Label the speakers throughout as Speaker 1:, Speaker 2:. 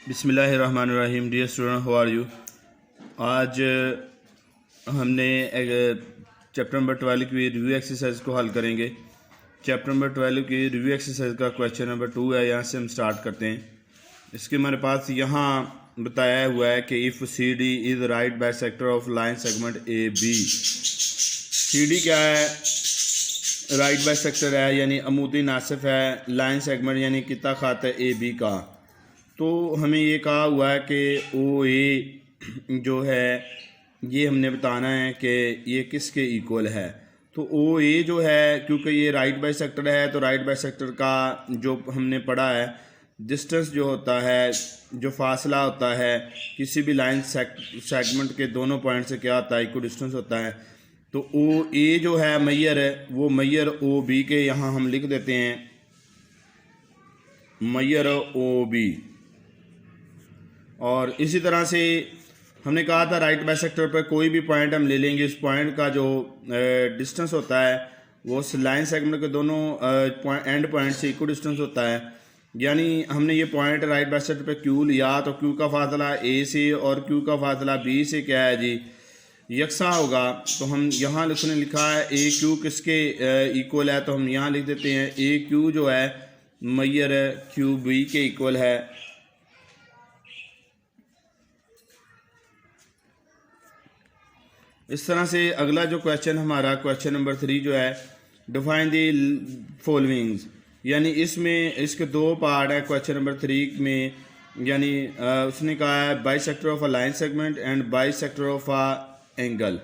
Speaker 1: बिस्मिल्लाहिर्रहमानिर्रहीम। Dear student, how are you. आज हमने चैप्टर नंबर 12 की रिव्यू एक्सरसाइज को हल करेंगे। चैप्टर नंबर 12 की रिव्यू एक्सरसाइज का क्वेश्चन नंबर 2 है। यहाँ से हम स्टार्ट करते हैं। इसके हमारे पास यहाँ बताया हुआ है कि if C D is right bisector of line segment A B. C D क्या है? राइट बाइसेक्टर है, यानी अमूदी नासिफ है लाइन सेगमेंट यानी किता खात है ए बी का। तो हमें ये कहा हुआ है कि ओ ए जो है ये हमने बताना है कि ये किसके इक्वल है। तो ओ ए जो है, क्योंकि ये राइट बाइसेक्टर है, तो राइट बाइसेक्टर का जो हमने पढ़ा है डिस्टेंस जो होता है, जो फासला होता है किसी भी लाइन सेगमेंट के दोनों पॉइंट से क्या होता है, इक्वल डिस्टेंस होता है। तो ओ ए जो है मैयर है, वो मैयर ओ बी के यहाँ हम लिख देते हैं मैयर ओ बी। और इसी तरह से हमने कहा था राइट बाइसेक्टर पर कोई भी पॉइंट हम ले लेंगे, उस पॉइंट का जो डिस्टेंस होता है वो उस लाइन सेगमेंट के दोनों एंड पॉइंट से इक्वल डिस्टेंस होता है। यानी हमने ये पॉइंट राइट बाइसेक्टर पे क्यू लिया, तो क्यू का फासला ए से और क्यू का फासला बी से क्या है जी, यकसा होगा। तो हम यहाँ उसने लिखा है ए क्यू किसके इक्वल है, तो हम यहाँ लिख देते हैं ए क्यू जो है मैयर क्यू बी के इक्वल है। इस तरह से अगला जो क्वेश्चन हमारा क्वेश्चन नंबर 3 जो है, डिफाइन द फॉलोइंग्स, यानी इसमें इसके दो पार्ट है क्वेश्चन नंबर 3 में। यानी उसने कहा है bisector of a line segment and bisector of a angle.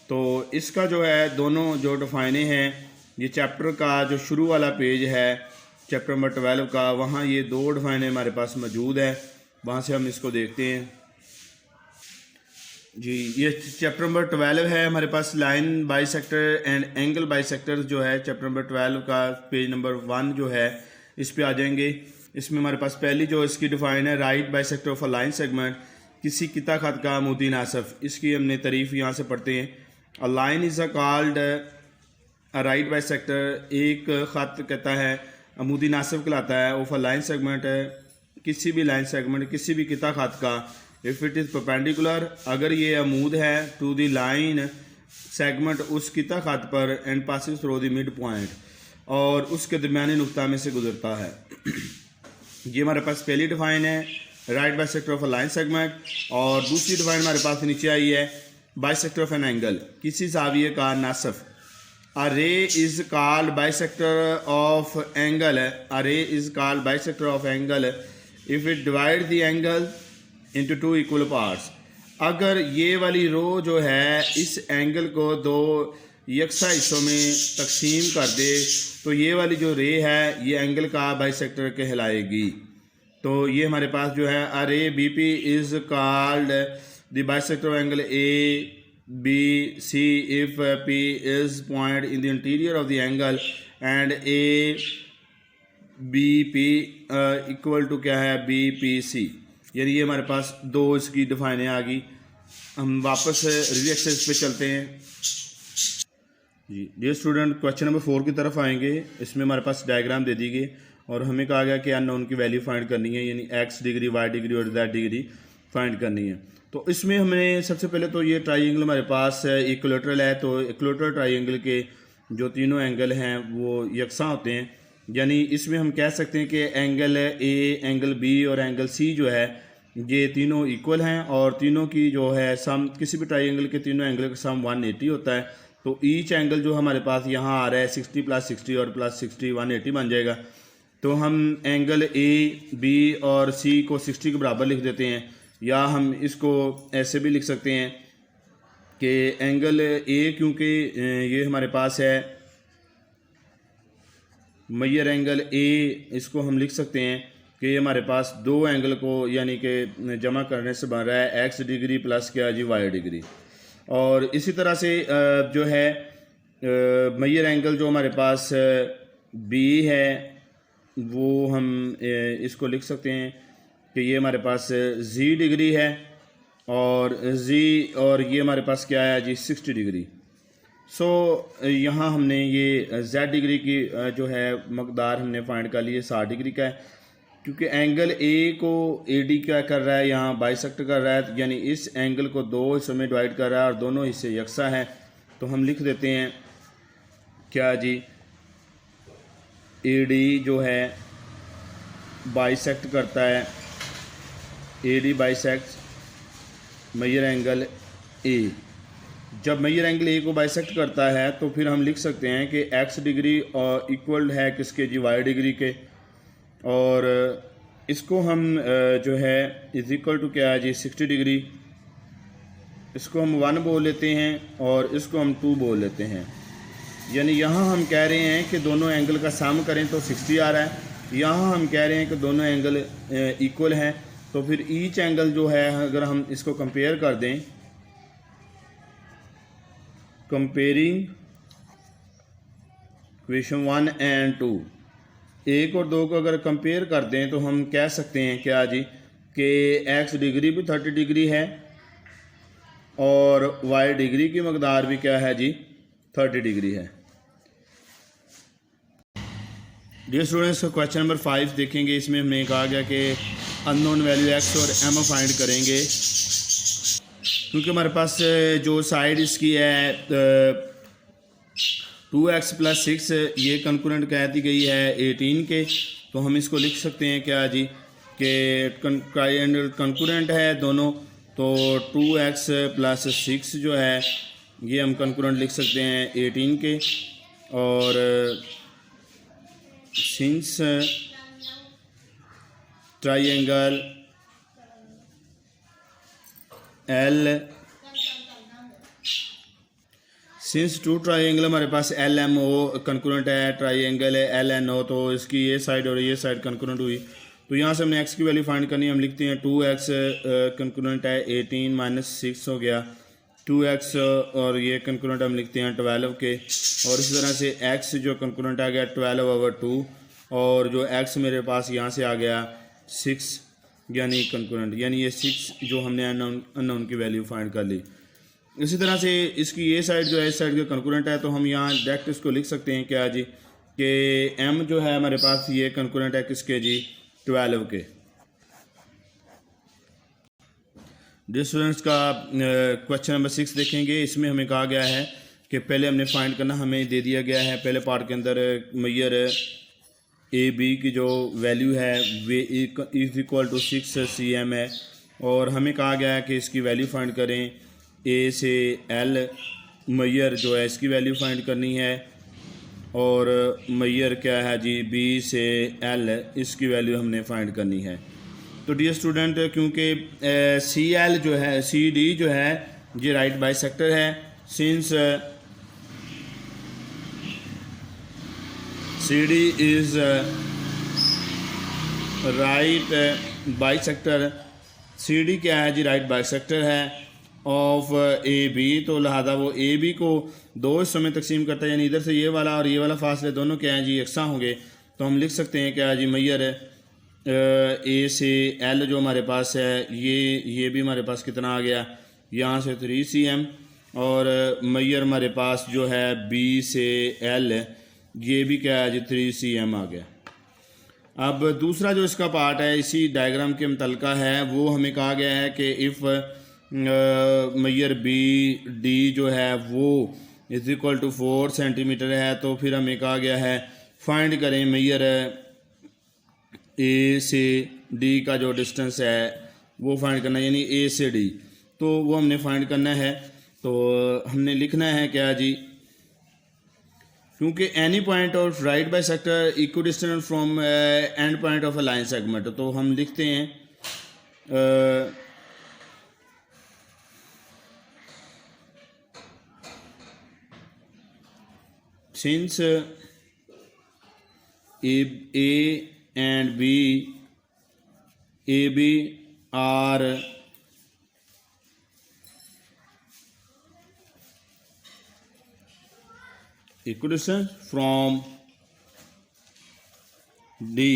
Speaker 1: तो इसका जो है दोनों जो डिफाइने हैं, ये चैप्टर का जो शुरू वाला पेज है चैप्टर नंबर 12 का, वहाँ ये दो डिफाइने हमारे पास मौजूद है। वहाँ से हम इसको देखते हैं जी। ये चैप्टर नंबर 12 है हमारे पास, line bisector and angle bisector जो है चैप्टर नंबर 12 का पेज नंबर 1 जो है, इस पे आ जाएंगे। इसमें हमारे पास पहली जो इसकी डिफाइन है right bisector of a line segment, किसी किता खत का अमूदी नासफ। इसकी हमने तारीफ यहाँ से पढ़ते हैं। A line is a called a right bisector, एक ख़त कहता है अमूदी नासफ कहलाता है ऑफ अ लाइन सेगमेंट, किसी भी लाइन सेगमेंट किसी भी किता खत का। इफ़ इट इज़ परपेंडिकुलर, अगर ये अमूद है टू द लाइन सेगमेंट उस किता खत पर, and passing through the mid point, और उसके दरमियानी नुक्ता में से गुजरता है। ये हमारे पास पहली डिफाइन है right bisector of a line segment. और दूसरी डिफाइन हमारे पास नीचे आई है बाइसेक्टर ऑफ एन एंगल, किसी जाविये का नासफ। A ray is called bisector of angle, a ray is called bisector of angle if it divide the angle into two equal parts. अगर ये वाली रो जो है इस एंगल को दो यकसा हिस्सों में तकसीम कर दे, तो ये वाली जो रे है ये एंगल का बाइसेक्टर कहलाएगी। तो ये हमारे पास जो है a ray B P is called the bisector of angle A B C if P is point in the interior of the angle and A B P equal to क्या है B P C. यानी ये हमारे पास दो इसकी डिफाइनें आ गई। हम वापस रिव्यू एक्सरसाइज पे चलते हैं जी। डियर स्टूडेंट, क्वेश्चन नंबर 4 की तरफ आएंगे। इसमें हमारे पास डायग्राम दे दी गई और हमें कहा गया कि अननोन की वैल्यू फाइंड करनी है, यानी एक्स डिग्री वाई डिग्री और जेड डिग्री फाइंड करनी है। तो इसमें हमने सबसे पहले तो ये ट्राइंगल हमारे पास इक्विलेटरल है, तो इक्विलेटरल ट्राइंगल के जो तीनों एंगल हैं वो यकसा होते हैं। यानी इसमें हम कह सकते हैं कि एंगल ए, एंगल बी और एंगल सी जो है ये तीनों इक्वल हैं, और तीनों की जो है सम, किसी भी ट्राइंगल के तीनों एंगल का सम 180 होता है। तो ईच एंगल जो हमारे पास यहाँ आ रहा है 60 + 60 और +60 180 बन जाएगा। तो हम एंगल ए, बी और सी को 60 के बराबर लिख देते हैं, या हम इसको ऐसे भी लिख सकते हैं कि एंगल ए, क्योंकि ये हमारे पास है मैयर एंगल ए, इसको हम लिख सकते हैं कि ये हमारे पास दो एंगल को यानी कि जमा करने से बन रहा है एक्स डिग्री प्लस क्या जी वाई डिग्री। और इसी तरह से जो है मैयर एंगल जो हमारे पास बी है वो हम इसको लिख सकते हैं कि ये हमारे पास जी डिग्री है, और जी और ये हमारे पास क्या है जी 60 डिग्री। सो यहाँ हमने ये z डिग्री की जो है मकदार हमने फाइंड कर ली है 60 डिग्री का है। क्योंकि एंगल ए को ए डी क्या कर रहा है, यहाँ बाइसेक्ट कर रहा है, यानी इस एंगल को दो हिस्सों में डिवाइड कर रहा है और दोनों हिस्से यकसा हैं। तो हम लिख देते हैं क्या जी, ए डी जो है बाइसेक्ट करता है, A D bisect major angle A. जब मेजर एंगल ए को बाइसेक्ट करता है तो फिर हम लिख सकते हैं कि एक्स डिग्री और इक्वल है किसके जी, वाई डिग्री के। और इसको हम जो है इज इक्वल टू क्या है जी, 60 डिग्री। इसको हम 1 बोल लेते हैं और इसको हम 2 बोल लेते हैं। यानी यहाँ हम कह रहे हैं कि दोनों एंगल का सम करें तो 60 आ रहा है, यहाँ हम कह रहे हैं कि दोनों एंगल इक्वल हैं। तो फिर ईच एंगल जो है अगर हम इसको कंपेयर कर दें, कंपेयरिंग इक्वेशन 1 एंड 2, 1 और 2 को अगर कंपेयर कर दें तो हम कह सकते हैं क्या जी कि एक्स डिग्री भी 30 डिग्री है और वाई डिग्री की मकदार भी क्या है जी, 30 डिग्री है। डियर स्टूडेंट्स, क्वेश्चन नंबर 5 देखेंगे। इसमें हमने कहा गया कि अननोन वैल्यू एक्स और एम फाइंड करेंगे। क्योंकि हमारे पास जो साइड इसकी है 2x + 6 ये कंकरेंट कह दी गई है 18 के। तो हम इसको लिख सकते हैं क्या जी कि ट्रायंगल कंकरेंट है दोनों। तो 2x + 6 जो है ये हम कंकरेंट लिख सकते हैं 18 के। और since triangle L, since 2 triangle हमारे पास एल एम ओ कंकरेंट है, ट्रायंगल है एल एन ओ, तो इसकी ये साइड और ये साइड कंकरेंट हुई। तो यहाँ से हमने एक्स की वैल्यू फाइंड करनी है। हम लिखते हैं 2x कंकरेंट है 18 - 6 हो गया 2x, और ये कंकरेंट हम लिखते हैं 12 के। और इसी तरह से x जो कंकरेंट आ गया 12/2, और जो x मेरे पास यहाँ से आ गया 6 यानी कंकरेंट, यानी ये 6 जो हमने अननोन की वैल्यू फाइंड कर ली। इसी तरह से इसकी ये साइड जो है इस साइड का कंकरेंट है, तो हम यहाँ डायरेक्ट इसको लिख सकते हैं क्या जी कि m जो है हमारे पास ये कंकरेंट है किसके जी, 12 के। डियर स्टूडेंट्स का क्वेश्चन नंबर 6 देखेंगे। इसमें हमें कहा गया है कि पहले हमने फाइंड करना, हमें दे दिया गया है पहले पार्ट के अंदर मेजर ए बी की जो वैल्यू है वे इज इक्वल टू 6 cm है। और हमें कहा गया है कि इसकी वैल्यू फाइंड करें ए से एल, मेजर जो है इसकी वैल्यू फाइंड करनी है। और मेजर क्या है जी, बी से एल, इसकी वैल्यू हमने फाइंड करनी है। तो डियर स्टूडेंट, क्योंकि सी एल जो है, सी डी जो है ये राइट बाइसेक्टर है, since C D is right bisector, C D क्या है जी, राइट बाइसेक्टर है ऑफ ए बी। तो लिहाजा वो ए बी को दो हिस्सों में तकसीम करता है, यानी इधर से ये वाला और ये वाला फासले दोनों क्या हैं जी, यकसा होंगे। तो हम लिख सकते हैं क्या जी, मेजर ए से एल जो हमारे पास है ये भी हमारे पास कितना आ गया, यहाँ से 3 cm। और मेजर हमारे पास जो है बी से एल ये भी क्या है जी, 3 cm आ गया। अब दूसरा जो इसका पार्ट है इसी डायग्राम के मुतलका है, वो हमें कहा गया है कि इफ़ मेजर बी डी जो है वो इज इक्वल टू 4 सेंटीमीटर है, तो फिर हमें कहा गया है फाइंड करें मेजर ए से डी का जो डिस्टेंस है वो फाइंड करना है, यानी ए से डी। तो वो हमने फाइंड करना है। तो हमने लिखना है क्या जी, क्योंकि any point of right bisector equidistant from and point of a line segment. तो हम लिखते हैं since A and B, AB are equidistant from D।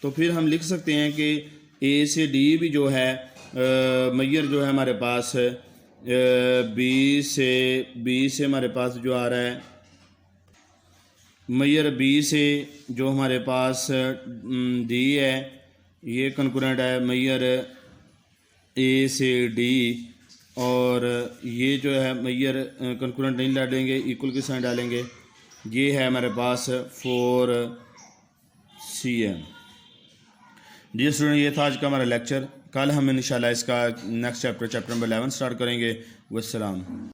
Speaker 1: तो फिर हम लिख सकते हैं कि A से D भी जो है मेजर जो है हमारे पास B से हमारे पास जो आ रहा है मैयर बी से जो हमारे पास डी है ये कंकरेंट है मैयर ए से डी, और ये जो है मैयर कंकरेंट नहीं डालेंगे, इक्वल के साइन डालेंगे। ये है हमारे पास 4cm। जी स्टूडेंट, ये था आज का हमारा लेक्चर। कल हम इंशाल्लाह इसका नेक्स्ट चैप्टर नंबर 11 स्टार्ट करेंगे। वस्सलाम।